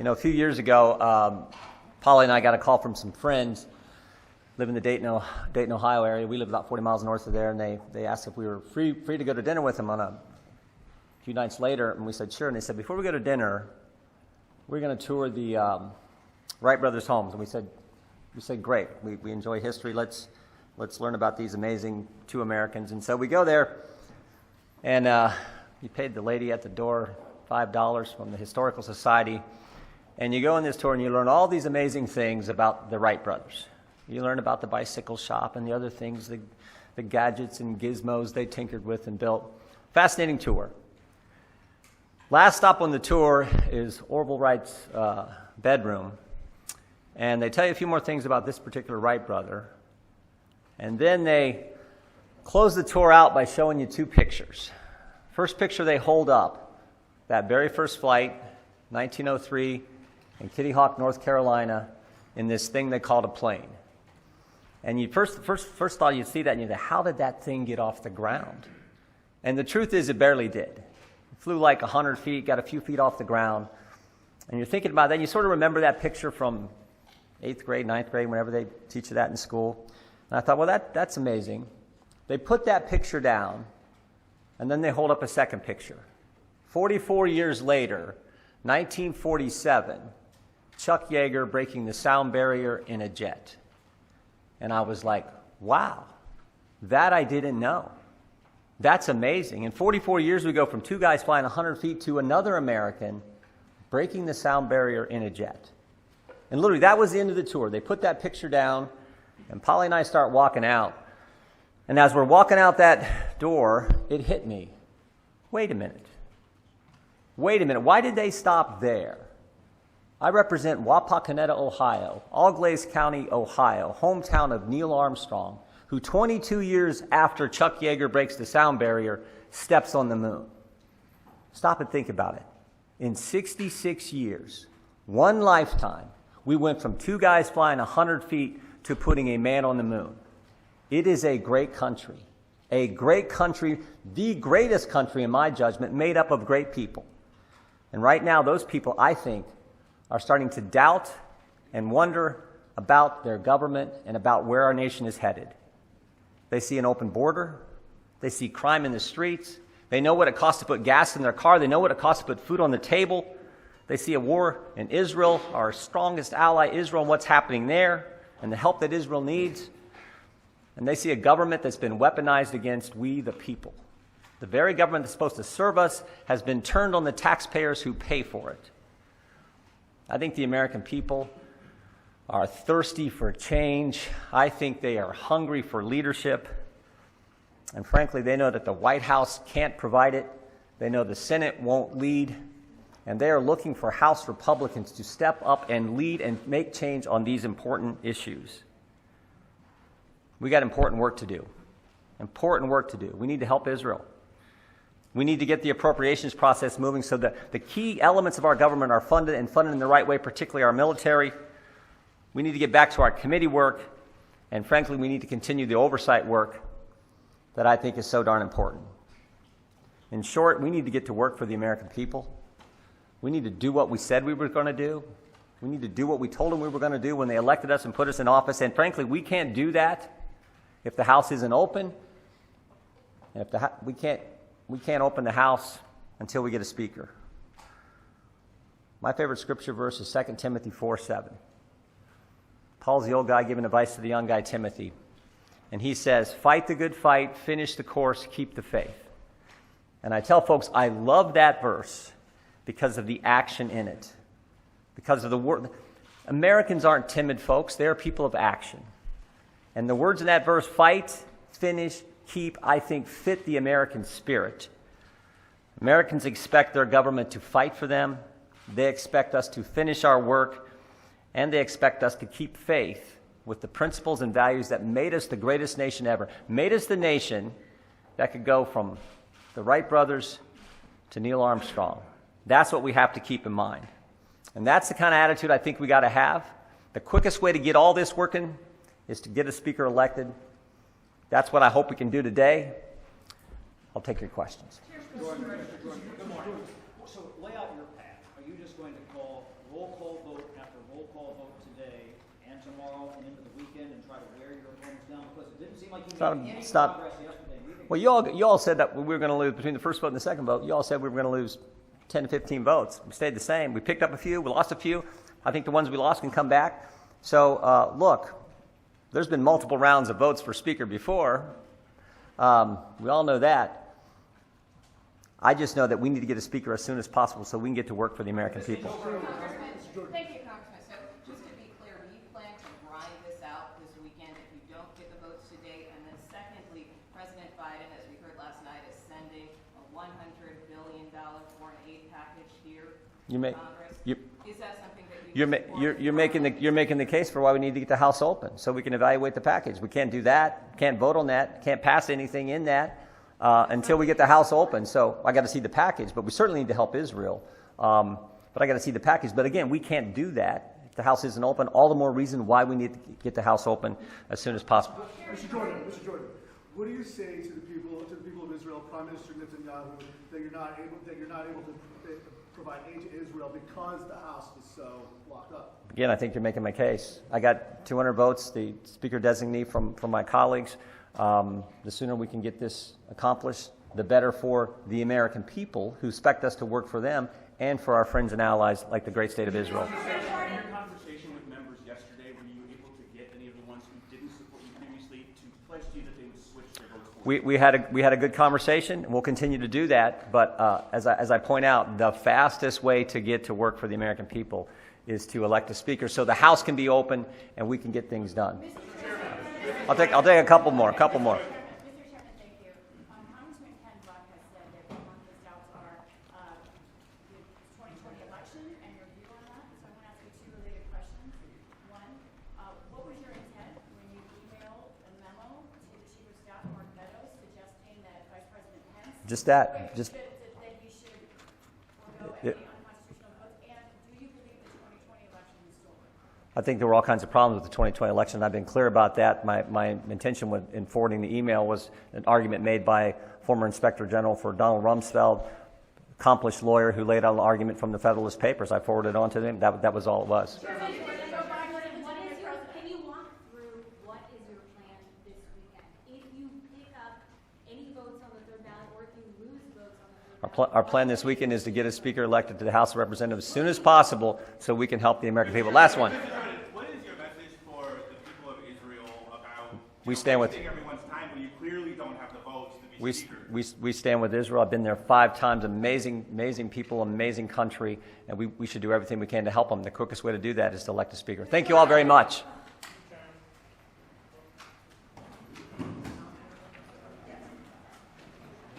A few years ago, Polly and I got a call from some friends live in the Dayton, Ohio area. We live about 40 miles north of there, and they asked if we were free to go to dinner with them on a few nights later, and we said sure. And they said, before we go to dinner, we're going to tour the Wright brothers' homes. And we said great. We enjoy history. Let's learn about these amazing two Americans. And so we go there, and you paid the lady at the door $5 from the Historical Society. And you go on this tour and you learn all these amazing things about the Wright brothers. You learn about the bicycle shop and the other things, the gadgets and gizmos they tinkered with and built. Fascinating tour. Last stop on the tour is Orville Wright's bedroom. And they tell you a few more things about this particular Wright brother. And then they close the tour out by showing you two pictures. First picture they hold up, that very first flight, 1903, in Kitty Hawk, North Carolina, in this thing they called a plane. And you first thought you'd see that and you think, how did that thing get off the ground? And the truth is it barely did. It flew like 100 feet, got a few feet off the ground. And you're thinking about that, and you sort of remember that picture from 8th grade, 9th grade, whenever they teach you that in school. And I thought, well, that's amazing. They put that picture down, and then they hold up a second picture. 44 years later, 1947, Chuck Yeager breaking the sound barrier in a jet. And I was like, wow, that I didn't know. That's amazing. In 44 years, we go from two guys flying 100 feet to another American breaking the sound barrier in a jet. And literally, that was the end of the tour. They put that picture down, and Polly and I start walking out. And as we're walking out that door, it hit me. Wait a minute. Why did they stop there? I represent Wapakoneta, Ohio, Auglaize County, Ohio, hometown of Neil Armstrong, who 22 years after Chuck Yeager breaks the sound barrier, steps on the moon. Stop and think about it. In 66 years, one lifetime, we went from two guys flying 100 feet to putting a man on the moon. It is a great country. A great country, the greatest country in my judgment, made up of great people. And right now, those people, I think, are starting to doubt and wonder about their government and about where our nation is headed. They see an open border. They see crime in the streets. They know what it costs to put gas in their car. They know what it costs to put food on the table. They see a war in Israel, our strongest ally, Israel, and what's happening there, and the help that Israel needs. And they see a government that's been weaponized against we, the people. The very government that's supposed to serve us has been turned on the taxpayers who pay for it. I think the American people are thirsty for change. I think they are hungry for leadership. And frankly, they know that the White House can't provide it. They know the Senate won't lead. And they are looking for House Republicans to step up and lead and make change on these important issues. We got important work to do. Important work to do. We need to help Israel. We need to get the appropriations process moving so that the key elements of our government are funded and funded in the right way, particularly our military. We need to get back to our committee work. And frankly, we need to continue the oversight work that I think is so darn important. In short, we need to get to work for the American people. We need to do what we said we were going to do. We need to do what we told them we were going to do when they elected us and put us in office. And frankly, we can't do that if the House isn't open. And if we can't open the House until we get a speaker. My favorite scripture verse is 2 Timothy 4:7. Paul's the old guy giving advice to the young guy Timothy. And he says, fight the good fight, finish the course, keep the faith. And I tell folks, I love that verse because of the action in it. Because of the word. Americans aren't timid folks. They're people of action. And the words in that verse, fight, finish, keep, I think fit the American spirit. Americans expect their government to fight for them. They expect us to finish our work. And they expect us to keep faith with the principles and values that made us the greatest nation ever. Made us the nation that could go from the Wright brothers to Neil Armstrong. That's what we have to keep in mind. And that's the kind of attitude I think we got to have. The quickest way to get all this working is to get a speaker elected. That's what I hope we can do today. I'll take your questions. Good morning. So lay out your path. Are you just going to call roll call vote after roll call vote today and tomorrow and into the weekend and try to wear your opponents down? Because it didn't seem like you made any progress yesterday. Well, you all said that we were going to lose between the first vote and the second vote. You all said we were going to lose 10 to 15 votes. We stayed the same. We picked up a few. We lost a few. I think the ones we lost can come back. So, look, there's been multiple rounds of votes for Speaker before. We all know that. I just know that we need to get a Speaker as soon as possible so we can get to work for the American people. Thank you, Congressman. So just to be clear, do you plan to grind this out this weekend if you don't get the votes today? And then secondly, President Biden, as we heard last night, is sending a $100 billion foreign aid package here to Congress. Is that something that you're making the case for why we need to get the House open so we can evaluate the package. We can't do that, can't vote on that, can't pass anything in that until we get the House open. So I got to see the package, but we certainly need to help Israel. But I got to see the package. But again, we can't do that if the House isn't open. All the more reason why we need to get the House open as soon as possible. Mr. Jordon, what do you say to the people of Israel, Prime Minister Netanyahu, that you're not able to provide aid to Israel because the House is so locked up? Again, I think you're making my case. I got 200 votes, the Speaker designee from my colleagues. The sooner we can get this accomplished, the better for the American people who expect us to work for them and for our friends and allies like the great state of Israel. In your conversation with members yesterday, were you able to get any of the ones who didn't support you previously to pledge to you that they would switch their votes for you? We had a good conversation, and we'll continue to do that. But as I point out, the fastest way to get to work for the American people is to elect a Speaker so the House can be open and we can get things done. I'll take a couple more. Mr. Chairman, thank you. Congressman Ken Buck has said that one of his doubts are the 2020 election and your view on that. So I'm going to ask you two related questions. One, what was your intent when you emailed a memo to the Chief of Staff, Mark Meadows, suggesting that Vice President Pence Just that. that he should forego any unconstitutional votes? And do you believe the 2020 election is stolen? I think there were all kinds of problems with the 2020 election. I've been clear about that. My intention in forwarding the email was an argument made by former Inspector General for Donald Rumsfeld, accomplished lawyer who laid out an argument from the Federalist Papers. I forwarded it on to them. That was all it was. Can you walk through what is your plan this weekend? If you pick up any votes on the third ballot or if you lose votes on the third ballot? Our plan this weekend is to get a Speaker elected to the House of Representatives as soon as possible so we can help the American people. Last one. What is your message for the people of Israel about We stand with everyone's time when you clearly don't have the votes to be Speaker? we stand with Israel. I've been there 5 times. Amazing people, amazing country, and we should do everything we can to help them. The quickest way to do that is to elect a Speaker. Thank you all very much.